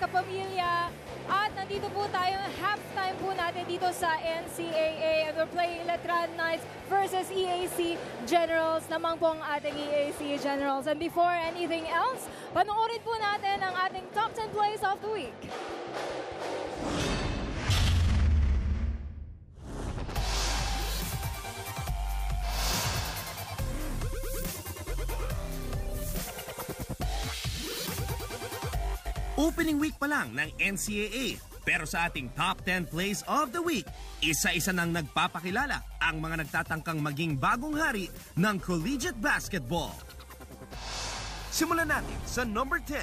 kapamilya. At nandito po tayo, halftime po natin dito sa NCAA. And we're playing Letran Knights versus EAC Generals. Namang po ang ating EAC Generals. And before anything else, panoorin po natin ang ating top 10 plays of the week. Opening week pa lang ng NCAA, pero sa ating top 10 plays of the week, isa-isa nang nagpapakilala ang mga nagtatangkang maging bagong hari ng collegiate basketball. Simulan natin sa number 10.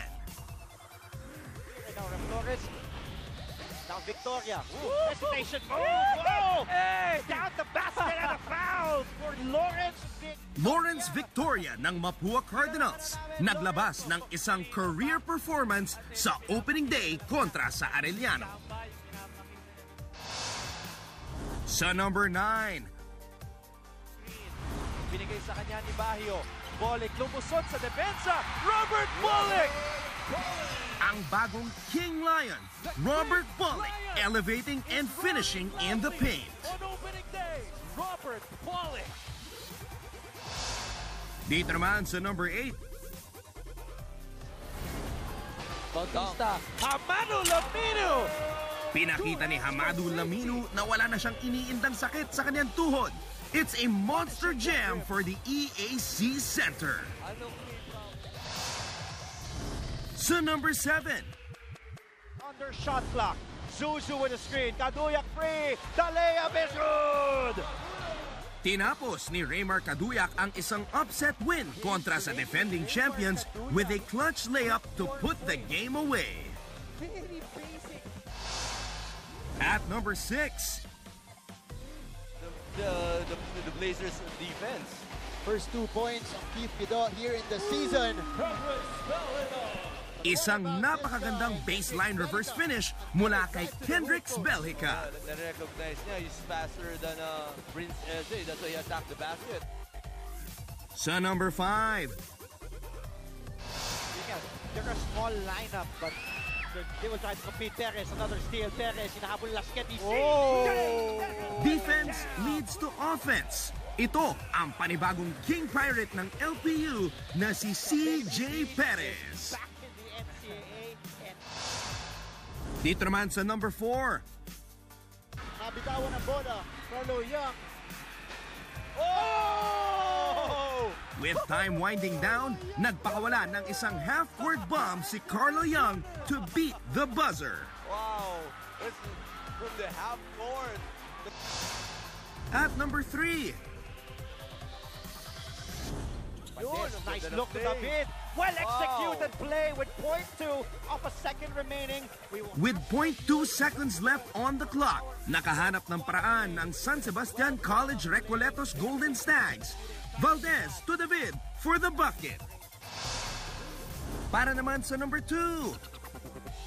Now Victoria. Hesitation move. Whoa! Hey! Down the basket and a foul for Lawrence Victoria ng Mapua Cardinals naglabas ng isang career performance sa opening day kontra sa Arellano. Sa number 9. Binigay sa kanya ni Bahio. Bolek lumusot sa depensa. Robert Bolek! Ang bagong King Lion, Robert Bolek, elevating and finishing in the paint. On opening day, Robert Bolek. Dito naman sa number 8. Bautista, Hamadu Lamino! Pinakita ni Hamadu Lamino na wala na siyang iniindang sakit sa kanyang tuhod. It's a monster jam for the EAC Center. Sa number 7. Under shot clock, Zuzu with a screen, Kaduyak free, the layup is good! Tinapos ni Raymar Kaduyak ang isang upset win kontra sa defending champions with a clutch layup to put the game away. Very basic. At number 6. The Blazers defense. First 2 points of Keith Guido here in the season. Isang napakagandang baseline reverse finish mula kay Kendricks Belhica. Na-recognize niya, he's faster than Prince LJ. That's why he attacked the basket. Sa number 5. They're a small lineup, but they will try to compete. Perez, another steal. Perez, hinahabol Lasqueti. Oh! Defense leads to offense. Ito ang panibagong King Pirate ng LPU na si CJ Perez. Back in the NCAA. Dito naman sa number 4. Nabitawan ng bola, Carlo Young. Oh! With time winding down, nagpakawala ng isang half-court bomb si Carlo Young to beat the buzzer. Wow! That's from the half court. At number 3. Yun, nice look to David. Well-executed play with .2 of a second remaining. With .2 seconds left on the clock, nakahanap ng paraan ng San Sebastian College Recoletos Golden Stags. Valdez to David for the bucket. Para naman sa number 2.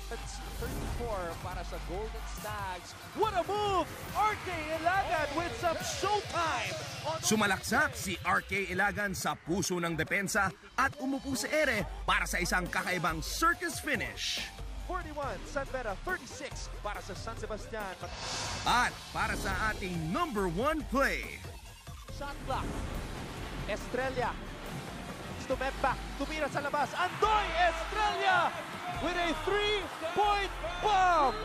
It's 34 para sa Golden Stags. What a move! RK Ilagan with some showtime! Sumalaksak si RK Ilagan sa puso ng depensa at umupo sa ere para sa isang kakaibang circus finish. 41, San Vera, 36 para sa San Sebastian. At para sa ating number 1 play. Shot clock. Estrella. Stumempa. Tumira sa labas. Andoy Estrella with a 3-point bomb.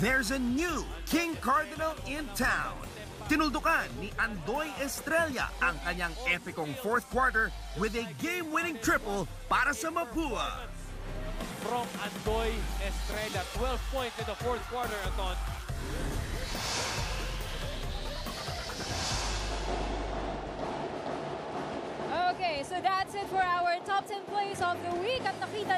There's a new King Cardinal in town. Tinuldukan ni Andoy Estrella ang kanyang epicong fourth quarter with a game-winning triple para sa Mapua. From Andoy Estrella, 12 points in the fourth quarter, Anton. Okay, so that's it for our top 10 plays of the week. At nakita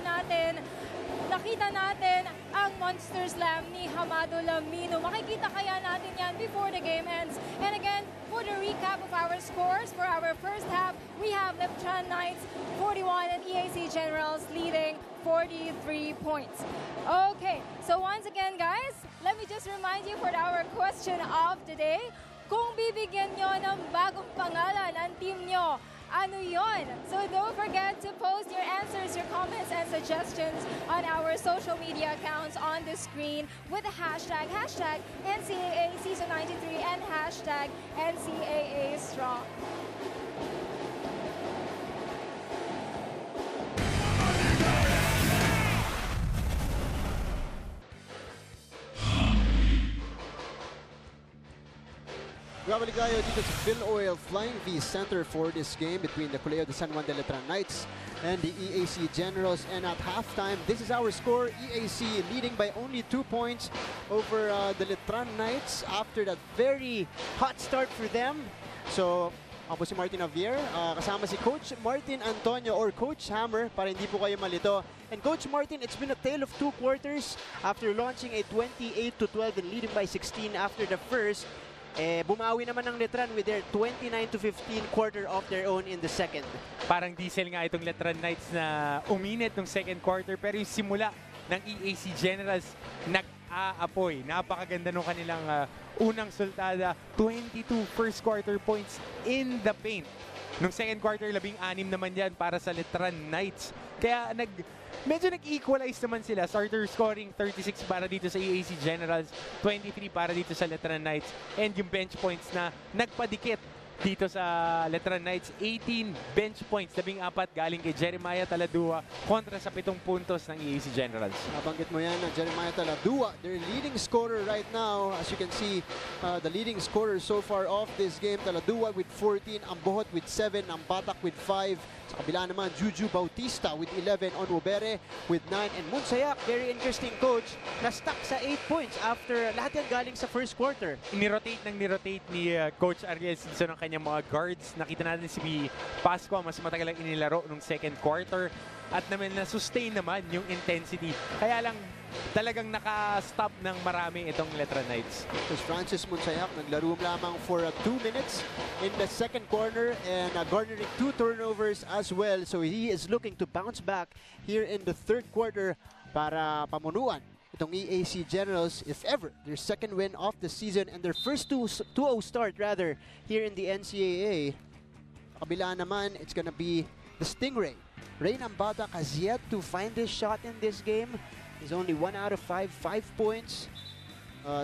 natin ang Monster Slam ni Hamadu Lamino. Makikita kaya natin yan before the game ends. And again, for the recap of our scores for our first half, we have Letran Knights 41 and EAC Generals leading 43 points. Okay, so once again guys, let me just remind you for our question of the day. Kung bibigyan nyo ng bagong pangalan ang team nyo, Ano yon? So don't forget to post your answers, your comments, and suggestions on our social media accounts on the screen with the hashtag NCAA Season 93 and hashtag NCAA Strong. Grabe kayo dito sa Phil Oil Flying V Center for this game between the Colegio de San Juan de Letran Knights and the EAC Generals. And at halftime, this is our score. EAC leading by only 2 points over the Letran Knights after that very hot start for them. So, ako si Martin Javier, kasama si Coach Martin Antonio or Coach Hammer para hindi po kayo malito. And Coach Martin, it's been a tale of 2 quarters after launching a 28-12 and leading by 16 after the first. Bumawi naman ng Letran with their 29-15 quarter of their own in the second. Parang diesel nga itong Letran Knights na uminit ng second quarter, pero yung simula ng EAC Generals nag-aapoy. Napakaganda nung kanilang unang sultada, 22 first quarter points in the paint. Nung second quarter, 16 naman yan para sa Letran Knights. Kaya medyo nag-equalize naman sila. Starter scoring 36 para dito sa EAC Generals, 23 para dito sa Letran Knights. And yung bench points na nagpadikit dito sa Letran Knights, 18 bench points, 14 galing kay Jeremiah Taladua kontra sa 7 puntos ng EAC Generals. Nabanggit mo yan, Jeremiah Taladua, their leading scorer right now. As you can see, the leading scorer so far of this game, Taladua with 14, Ambohot with 7, Ambatak with 5. Sa kabila naman, Juju Bautista with 11, Onwubere with 9, and Munsayak, very interesting coach, na stuck sa 8 points after lahat yan galing sa first quarter. Nirotate ni Coach Ariel Simpson ang kanyang mga guards. Nakita natin si Pasco, mas matagal ang inilaro nung second quarter at na-sustain naman yung intensity. Kaya lang talagang naka-stop ng marami itong Letran Knights. Because Francis Munsayak naglaro lamang for 2 minutes in the second quarter and garnering 2 turnovers as well. So he is looking to bounce back here in the third quarter para pamunuan itong EAC Generals, if ever, their second win of the season and their first 2-0 start rather here in the NCAA. Kabila naman, it's gonna be the Stingray. Rain Ambatak has yet to find his shot in this game. He's only 1 out of 5 points.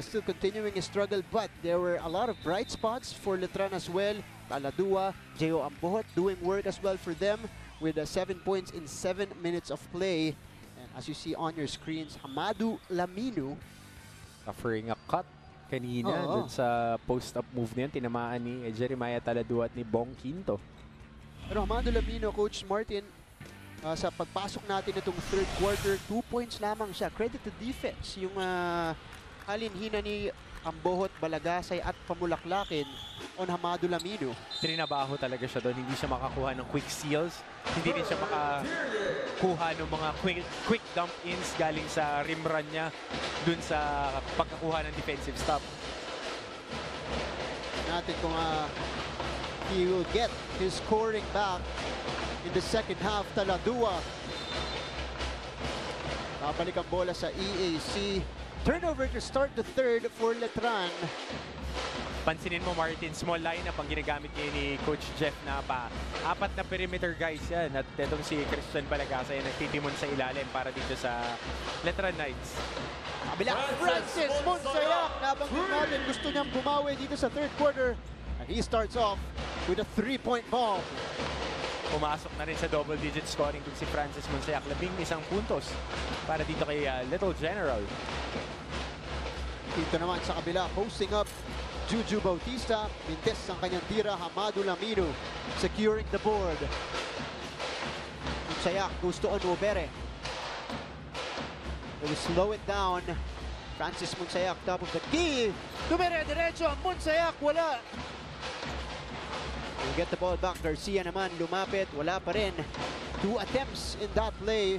Still continuing his struggle, but there were a lot of bright spots for Letran as well. Taladua, J.O. Ambohot doing work as well for them with 7 points in 7 minutes of play. And as you see on your screens, Hamadu Laminu offering a cut kanina dun sa post-up move na yun. Tinamaan ni Jeremiah Taladua at ni Bong Quinto. Pero Hamadu Laminu, Coach Martin, sa pagpasok natin itong third quarter, 2 points lamang siya. Credit to defense. Yung halinhina ni Ambohot, Balagasay at Pamulaklakin on Hamadu Laminu. Trinabaho talaga siya doon. Hindi siya makakuha ng quick steals. Hindi rin siya makakuha ng mga quick dump-ins galing sa rim run niya dun sa pagkakuha ng defensive stop. Natin kung he will get his scoring back in the second half. Taladua. Babalik ang bola sa EAC. Turnover to start the third for Letran. Pansinin mo, Martin, small lineup ang ginagamit niya ni Coach Jeff Napa. 4 na perimeter guys yan. At itong si Christian Balagasa ay nagtitimon sa ilalim para dito sa Letran Knights. Kabila, Francis Munsayak. Nabanggit natin, gusto niyang bumawi dito sa third quarter. And he starts off with a 3-point bomb. Pumasok na rin sa double-digit scoring kung si Francis Munsayak. 11 puntos para dito kay Little General. Dito naman sa kabila, posting up Juju Bautista. Mintes ang kanyang tira, Hamadu Laminu securing the board. Munsayak goes to Onwubere. They will slow it down. Francis Munsayak, top of the key. Dumire-diretso ang Munsayak, wala. We'll get the ball back. Garcia naman lumapit, wala pa rin. 2 attempts in that play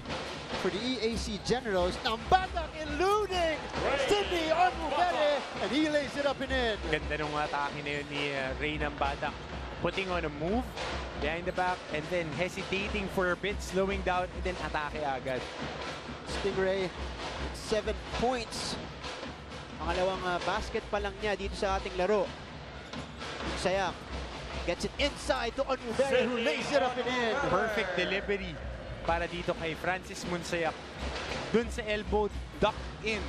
for the EAC Generals. Ambatak eluding Sidney Onwubere, and he lays it up and in. Ganda nung atake na yun ni Rain Ambatak. Putting on a move behind the back and then hesitating for a bit, slowing down, and then atake agad. Stingray, 7 points. Pangalawang basket pa lang niya dito sa ating laro. Munsayak Gets it inside to Onmubere, who lays it up and in. Perfect delivery para dito kay Francis Monsayak. Dun sa elbow, duck in.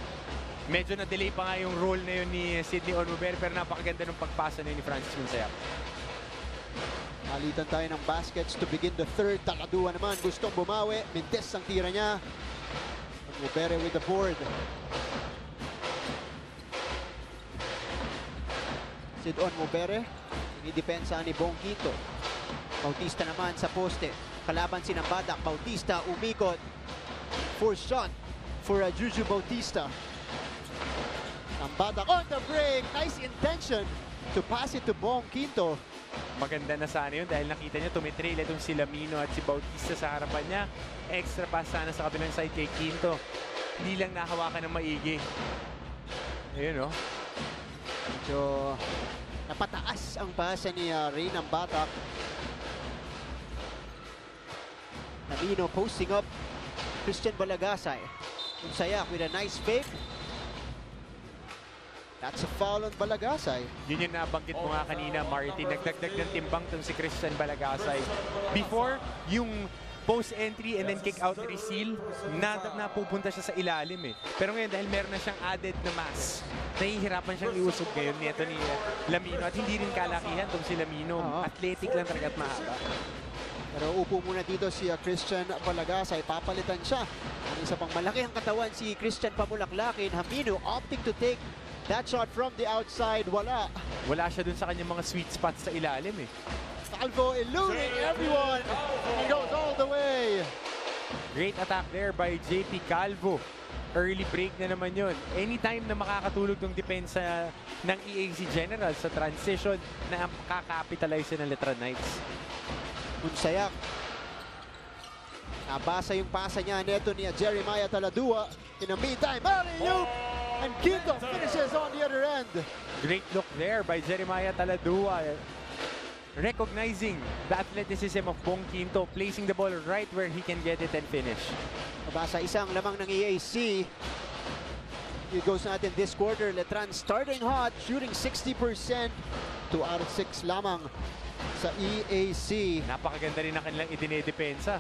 Medyo na-delay pa nga yung roll na yun ni Sidney Onmubere, pero napakaganda ng pagpasa na yun ni Francis Monsayak. Nalitan tayo ng baskets to begin the third. Taladua naman, gustong bumawi. Mintes ang tira niya. Onmubere with the board. Sid Onmubere, inidepensa ni Bong Quinto. Bautista naman sa poste. Kalaban si Nambatak. Bautista umikot. Force shot for Juju Bautista. Nambatak on the break. Nice intention to pass it to Bong Quinto. Maganda na sana yun dahil nakita niya tumitrail itong si Lamino at si Bautista sa harapan niya. Extra pass sana sa kabilang side kay Quinto. Hindi lang nahawakan ng maigi. Ayun, oh. So, napataas ang pasa ni Ray Nambatak. Lamino posting up. Christian Balagasay. Monsayak with a nice fake. That's a foul on Balagasay. Yun yung nabanggit mo nga kanina, Martin. Nagdagdag ng timbang tong si Christian Balagasay. Before, yung post entry and then kick out reseal, napupunta siya sa ilalim eh. Pero ngayon, dahil meron na siyang added na mass, nahihirapan siyang iusog ngayon nito ni Lamino. At hindi rin kalakihan tong si Lamino. Athletic lang talaga at mahaba. Pero upo muna dito si Christian Balagasay. Papalitan siya. Ang isa pang malaki ang katawan si Christian Pamulaklakin. Hamino opting to take that shot from the outside. Wala. Wala siya dun sa kanyang mga sweet spots sa ilalim eh. Calvo eluding everyone. He goes all the way. Great attack there by JP Calvo. Early break na naman yun. Anytime na makakatulog ng depensa ng EAC General sa transition na ang kakapitalize ng Letran Knights. Monsayak. Nabasa yung pasa niya neto ni Jeremiah Taladua. In the meantime, alley-oop! And Quinto finishes on the other end. Great look there by Jeremiah Taladua. Recognizing the athleticism of Bong Quinto, placing the ball right where he can get it and finish. Nabasa isang lamang ng EAC. It goes natin this quarter. Letran starting hot, shooting 60%. 2 out of 6 lamang sa EAC. Napakaganda rin ang kanilang idinidepensa.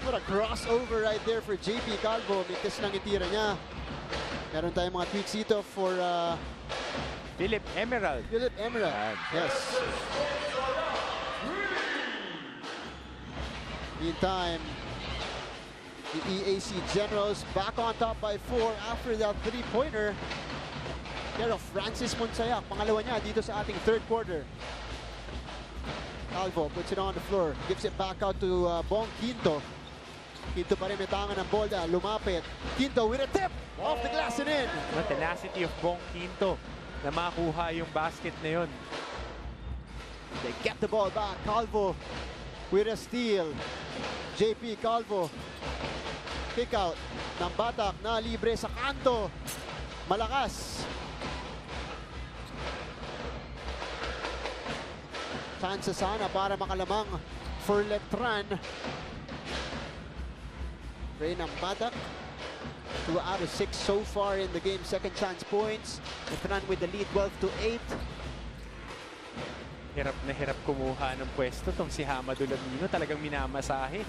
What a crossover right there for JP Calvo. Mintes lang itira niya. Meron tayong mga tweets dito for Philip Emerald. Philip Emerald. Yes. Meantime, the EAC Generals back on top by 4 after that three-pointer. Pero Francis Monsayak, pangalawa niya dito sa ating third quarter. Calvo puts it on the floor, gives it back out to Bong Quinto. Quinto pa rin may tangan ng bola, lumapit. Quinto with a tip off the glass and in. The tenacity of Bong Quinto na makuha yung basket na yun. They get the ball back. Calvo with a steal. JP Calvo. Kick out. Nambatak na libre sa kanto. Malakas. Chance sana para makalamang for Letran. Ray Nambatak. 2 out of 6 so far in the game. Second chance points. Letran with the lead 12-8. Hirap na hirap kumuha ng pwesto tong si Hamado Lamino. Talagang minamasahe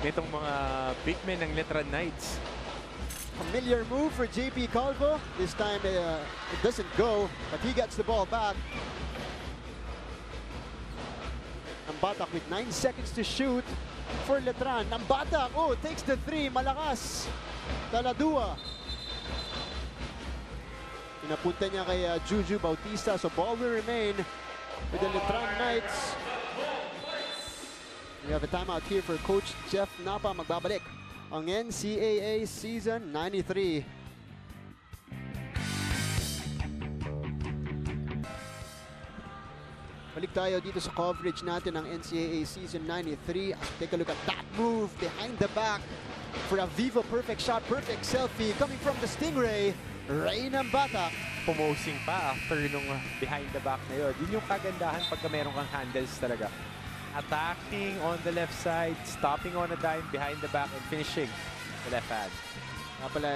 nitong mga big men ng Letran Knights. Familiar move for JP Calvo. This time it doesn't go, but he gets the ball back. Nambatak with 9 seconds to shoot for Letran. Nambatak, oh, takes the 3. Malakas. Taladua. Pinapunta niya kay Juju Bautista. So ball will remain with the Letran Knights. We have a timeout here for Coach Jeff Napa. Magbabalik ang NCAA Season 93. Balik tayo dito sa coverage natin ng NCAA Season 93. Take a look at that move behind the back for a Vivo perfect shot, perfect selfie coming from the Stingray. Ray Nambatak. Pumosing pa after nung behind the back na yun. Yun yung kagandahan pagka meron kang handles talaga. Attacking on the left side, stopping on a dime behind the back, and finishing the left hand. Nga pala,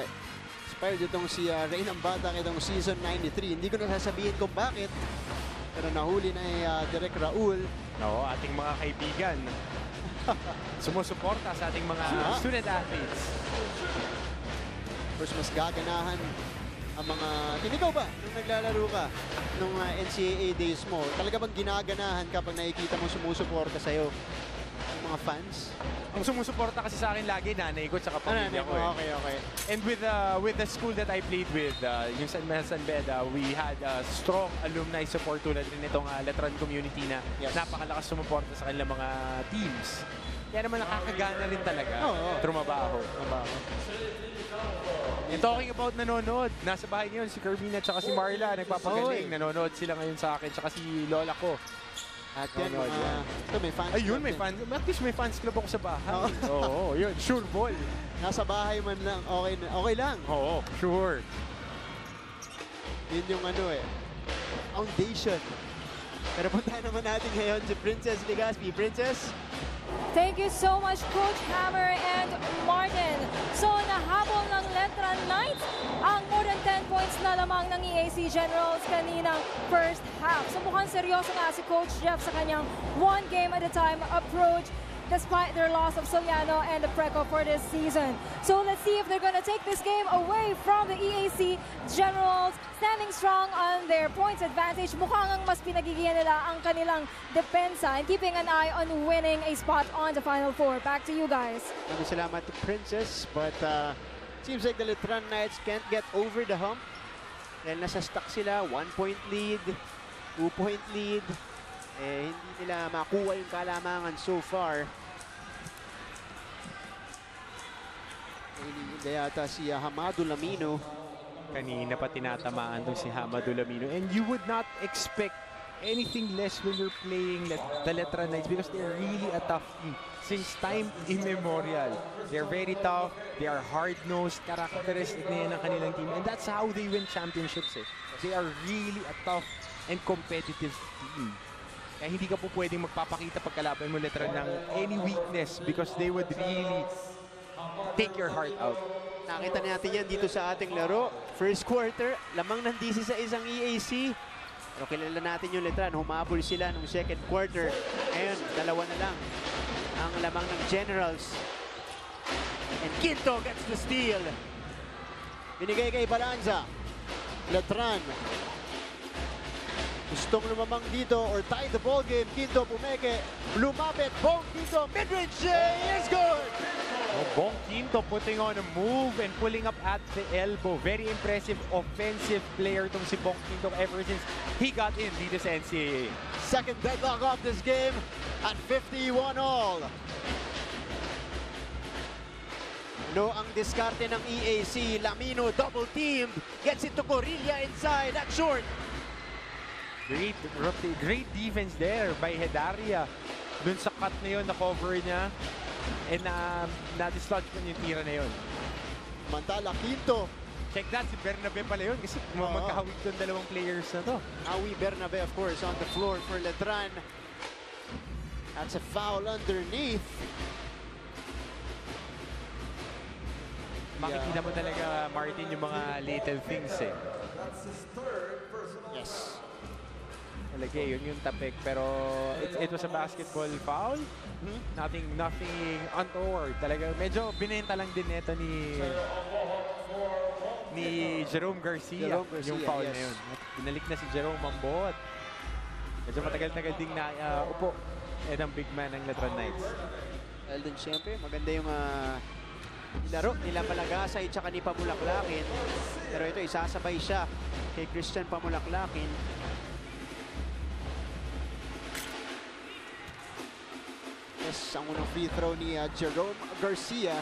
inspired itong si Ray Nambatak itong Season 93. Hindi ko na sasabihin kung bakit. Pero nahuli na Direk Raul. Oo, ating mga kaibigan. Sumusuporta sa ating mga student athletes. First, mas gaganahan ang mga... Ikaw ba, nung naglalaro ka, nung NCAA days mo, talaga bang ginaganahan kapag nakikita mo sumusuporta sa'yo ang mga fans? Ang sumusuporta kasi sa akin lagi, nanay ko tsaka pamilya ko. Okay. And with the school that I played with, yung San Beda, we had strong alumni support tulad rin itong Letran community na napakalakas sumuporta sa kanilang mga teams. Kaya naman nakakagana rin talaga trumabaho. And talking about nanonood, nasa bahay ngayon si Kermina at si Marla, nagpapagaling. Nanonood sila ngayon sa akin, tsaka si Lola ko. At yan, ito may fans ayun, club may din. fans. At least may fans club ako sa bahay. Oo, yun, sure ball. Nasa bahay man lang, okay lang. Oo, sure. Yun yung foundation. Pero punta naman natin ngayon si Princess Legaspi. Princess? Thank you so much, Coach Hammer and Martin. So, nahabol ng Letran Knights ang more than 10 points na lamang ng EAC Generals kaninang first half. So, mukhang seryoso nga si Coach Jeff sa kanyang one game at a time approach despite their loss of Soliano and the Preco for this season. So, let's see if they're going to take this game away from the EAC Generals, standing strong on their points advantage. Mukhang ang mas pinagigihan nila ang kanilang depensa and keeping an eye on winning a spot on the Final Four. Back to you guys. Maraming salamat to Princess, but seems like the Letran Knights can't get over the hump. Dahil nasa stuck sila, 1-point lead, 2-point lead. Hindi nila makuha yung kalamangan so far. Iniinda yata si Hamado Lamino. Kanina pa tinatamaan itong si Hamado Lamino. And you would not expect anything less when you're playing the Letran Knights because they're really a tough team. Since time immemorial. They're very tough. They are hard-nosed. Characteristic na yan ng kanilang team. And that's how they win championships. They are really a tough and competitive team. Kaya hindi ka po pwedeng magpapakita pagkalaban mo Letran ng any weakness because they would really take your heart out. Nakita natin yan dito sa ating laro. First quarter, lamang ng 16 ang EAC. Pero kilala natin yung Letran. Humabol sila nung second quarter. Ngayon, dalawa na lang ang lamang ng Generals. And Quinto gets the steal. Binigay kay Balanza. Letran. Gustong lumamang dito or tie the ball game. Quinto pumeke. Lumapit. Bong Quinto. Midrange is good. Bong Quinto putting on a move and pulling up at the elbow. Very impressive offensive player tong si Bong Quinto ever since he got in dito sa NCAA. Second deadlock of this game at 51-all. No ang diskarte ng EAC. Lamino double teamed. Gets it to Corilla inside. That's short. Great defense there by Hedaria. Dun sa cut na yun, na-cover niya. And na-dislodge pa yung tira na yun. Mantala, Quinto. Check that, si Bernabe pala yun. Kasi magkahawig doon dalawang players na to. Awi Bernabe, of course, on the floor for Letran. That's a foul underneath. Makikita mo talaga, Martin, yung mga little things eh. Yes. Talaga, yun yung tapik. Pero it was a basketball foul. Nothing untoward. Talaga, medyo binenta lang din neto ni Jerome Garcia, yung foul na yun. Binalik na si Jerome Mambot. Medyo matagal-tagal ding upo ang big man ng Letran Knights. Well, din siyempre, maganda yung laro nila Malagasay tsaka ni Pamulaklakin. Pero ito, isasabay siya kay Christian Pamulaklakin. Yes, ang unang free throw ni Jerome Garcia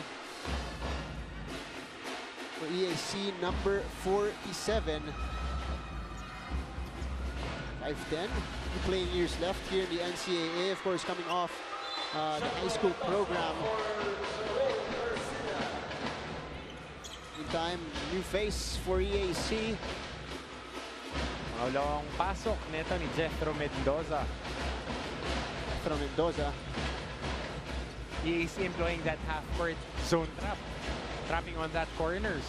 for EAC number 47. 5-10 playing years left here in the NCAA, of course coming off the high school program. Meantime, new face for EAC. Maulong pasok neto ni Jethro Mendoza. From Mendoza. EAC employing that half-court zone trap. Trapping on that corners.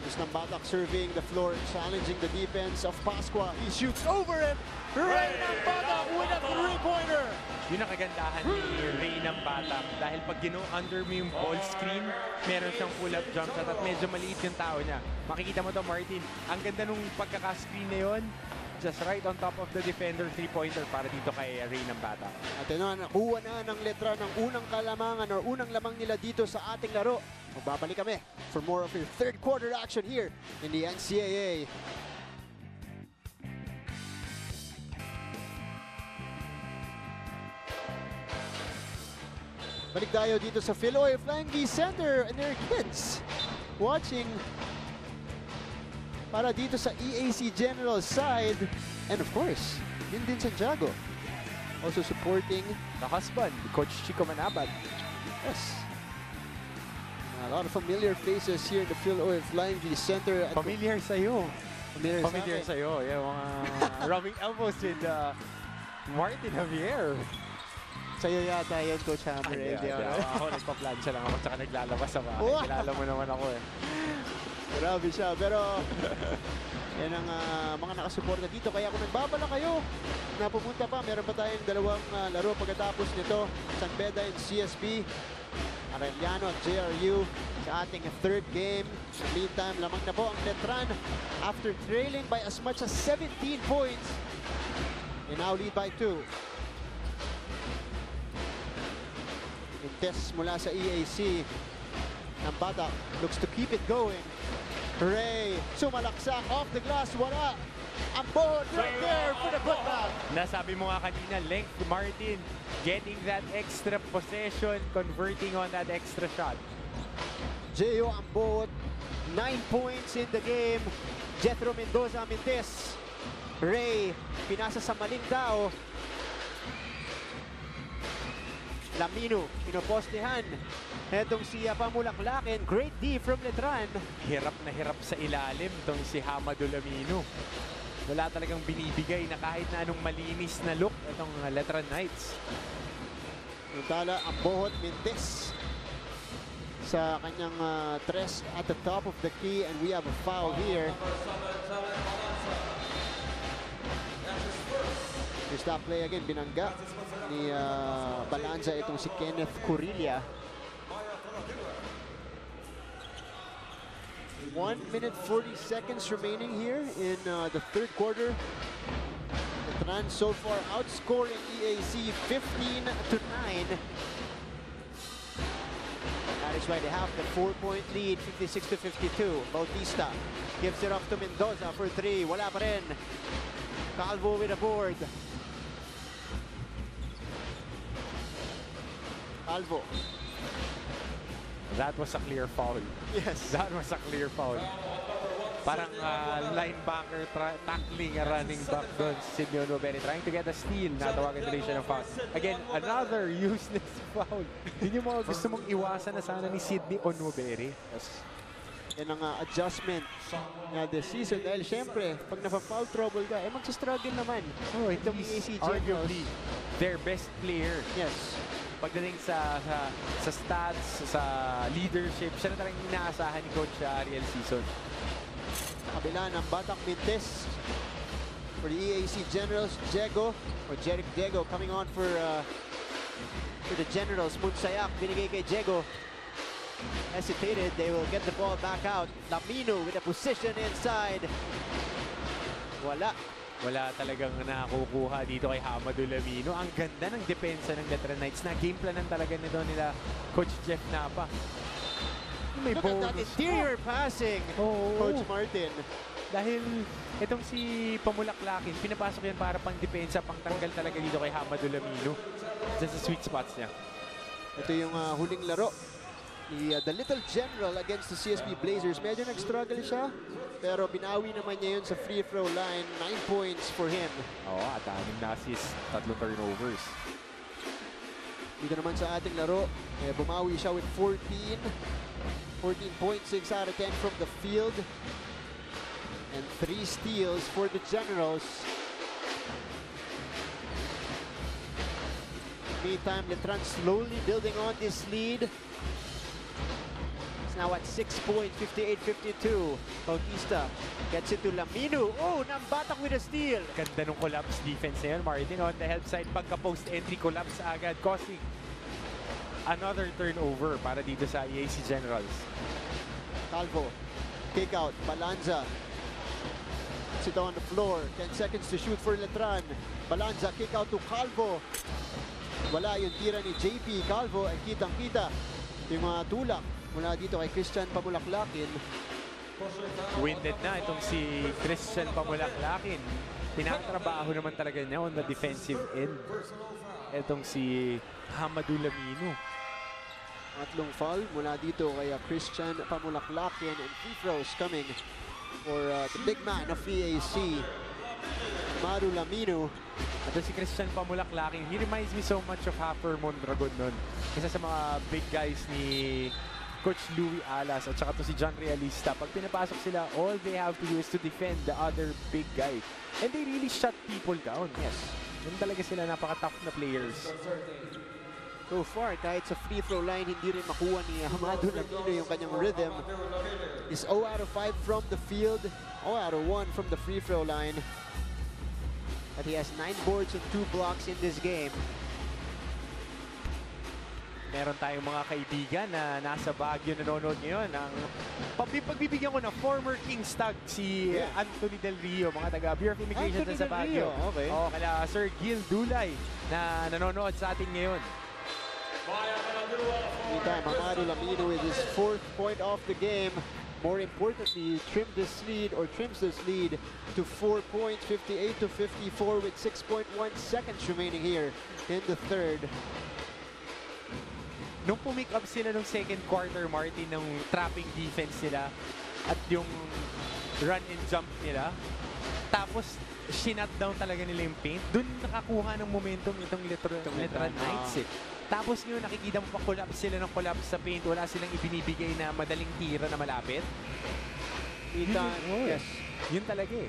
Isang Batak surveying the floor, challenging the defense of Pascua. He shoots over it. Ray ng Batak with a three-pointer. Yun ang kagandahan ni Ray ng Batak. Dahil pag under mo yung ball screen, meron siyang pull-up jump shot at medyo maliit yung tao niya. Makikita mo to, Martin. Ang ganda nung pagkaka-screen na yun. Just right on top of the defender, three-pointer para dito kay Ray ng Batak. At yun, nakuha na ng letra ng unang kalamangan or unang lamang nila dito sa ating laro. Magbabalik kami for more of your third quarter action here in the NCAA. Balik tayo dito sa Philoy Flying V Center and their kids watching para dito sa EAC General side. And of course, yun din Santiago. Also supporting The husband, Coach Chico Manabat. us. A lot of familiar faces here in the Philoy Flying V Center. At Familiar sa'yo. familiar sa sa'yo. Yung mga rubbing elbows with Martin Javier. sa'yo yata yan, Coach Hammer. Ako nagpa-plancha lang ako tsaka naglalabas ako. Wow. Kilala mo naman ako eh. Grabe siya. Pero yan ang mga nakasuporta dito. Kaya kung nagbabala kayo na pumunta pa, meron pa tayong dalawang laro pagkatapos nito. San Beda and CSB. Arellano at JRU sa ating third game. Meantime, lamang na po ang Letran after trailing by as much as 17 points. They now lead by 2. Test mula sa EAC. Ang Batak looks to keep it going. Ray, sumalaksak off the glass, wala. Ang board right there for the putback. Nasabi mo nga kanina, length Martin, getting that extra possession, converting on that extra shot. Gio ang board, 9 points in the game. Jethro Mendoza Mintes. Ray, pinasa sa maling tao. Lamino, pinopostehan. Etong si Pamulaklakin, great D from Letran. Hirap na hirap sa ilalim tong si Hamado Lamino. Wala talagang binibigay na kahit na anong malinis na look itong Letran Knights. Nutala ang Bohot Mintes sa kanyang tres at the top of the key, and we have a foul here. Stop play again, binangga ni Balanza itong si Kenneth Corilla. 1 minute 40 seconds remaining here in the third quarter. The Trans so far outscoring EAC 15-9. That is why they have the 4-point lead, 56-52. Bautista gives it off to Mendoza for 3. Wala pa rin. Calvo with a board. Calvo. That was a clear foul. Yes. That was a clear foul. Parang linebacker tackling a running back doon. Sidney Onuberi trying to get a steal. Natawagan tuloy siya ng foul. Again, another useless foul. Yun yung mga gusto mong iwasan na sana ni Sidney Onuberi. Yes. Yan ang adjustment na this season. Dahil syempre, pag napa-foul trouble ka, magsa-struggle naman. Oh, itong EAC Generals. arguably their best player. Yes. Pagdating sa stats, sa leadership, siya na talagang inaasahan ni Coach Ariel Season. Kabila ng Batak Mintes for the EAC Generals, Diego, or Jeric Diego coming on for the Generals. Munsayak, binigay kay Diego. Hesitated, they will get the ball back out. Lamino with a position inside. Wala. Wala talagang nakukuha dito kay Hamado Lamino. Ang ganda ng depensa ng Letran Knights na game planan talaga nito nila Coach Jeff Napa. May Look at that bonus. interior passing, Coach Martin. Dahil itong si Pamulaklakin, pinapasok yan para pang depensa, pang tanggal talaga dito kay Hamado Lamino. Just the sweet spots niya. Ito yung huling laro. The Little General against the CSB Blazers. Medyo nag-struggle siya, pero binawi naman niya yun sa free throw line. 9 points for him. Oo, at 6 na assist, 3 turnovers. Dito naman sa ating laro, bumawi siya with 14.6 out of 10 from the field. And 3 steals for the Generals. Meantime, Letran slowly building on this lead. now at 6 points, 58-52. Bautista gets it to Lamino. Oh, Nambatak with a steal. Ganda nung collapse defense na yun, Martin. On the help side, pagka-post entry, collapse agad, causing another turnover para dito sa EAC Generals. Calvo, kick out, Balanza. Sit on the floor, 10 seconds to shoot for Letran. Balanza, kick out to Calvo. Wala yung tira ni JP Calvo, ay kitang-kita yung mga tulak mula dito kay Christian Pamulaklakin. Winded na itong si Christian Pamulaklakin. Tinatrabaho naman talaga niya on the defensive end. Itong si Hamadou Lamino. Tatlong foul mula dito kay Christian Pamulaklakin, and free throws coming for the big man of EAC, Hamadou Lamino. At si Christian Pamulaklakin, he reminds me so much of Haffer Mondragon nun. Isa sa mga big guys ni Coach Louie Alas at saka to si John Realista. Pag pinapasok sila, all they have to do is to defend the other big guy. And they really shut people down. Yes. Yun talaga sila, napaka-tough na players. So far, kahit sa free throw line, hindi rin makuha ni Hamadou Lamino yung kanyang rhythm. Is 0 out of 5 from the field, 0 out of 1 from the free throw line. But he has 9 boards and 2 blocks in this game. Meron tayong mga kaibigan na nasa Baguio nanonood ngayon. Pagbibigyan ko na former Kings tag si Anthony Del Rio, mga taga Bureau of Immigration sa Baguio. Okay. O, kala Sir Gil Dulay na nanonood sa atin ngayon. Meantime, Hamadou Lamino with his 4th point of the game. More importantly, trims this lead to 4 points, 58-54 with 6.1 seconds remaining here in the third. Nung pumick up sila nung second quarter, Martin, ng trapping defense nila at yung run and jump nila, tapos shinut down talaga nila yung paint, dun nakakuha ng momentum itong Letran Knights. Tapos ngayon nakikita mo pa collapse sila ng collapse sa paint, wala silang ibinibigay na madaling tira na malapit. Yes. Yun talaga eh.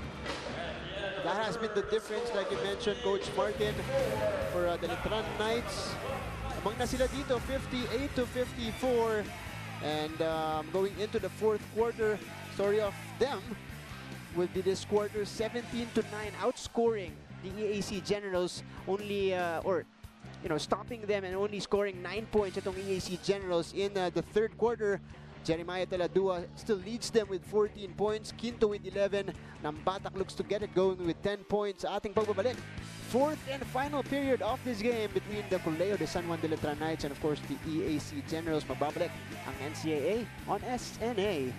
That has been the difference, like you mentioned, Coach Martin, for the Letran Knights. Amang na sila dito, 58-54. And going into the 4th quarter, story of them will be this quarter 17-9, outscoring the EAC Generals, only stopping them and only scoring 9 points itong EAC Generals in the 3rd quarter. Jeremiah Taladua still leads them with 14 points. Quinto with 11. Nambatak looks to get it going with 10 points. Ating pagbabalik. 4th and final period of this game between the Colegio de San Juan de Letran Knights and of course the EAC Generals. Magbabalik ang NCAA on SNA.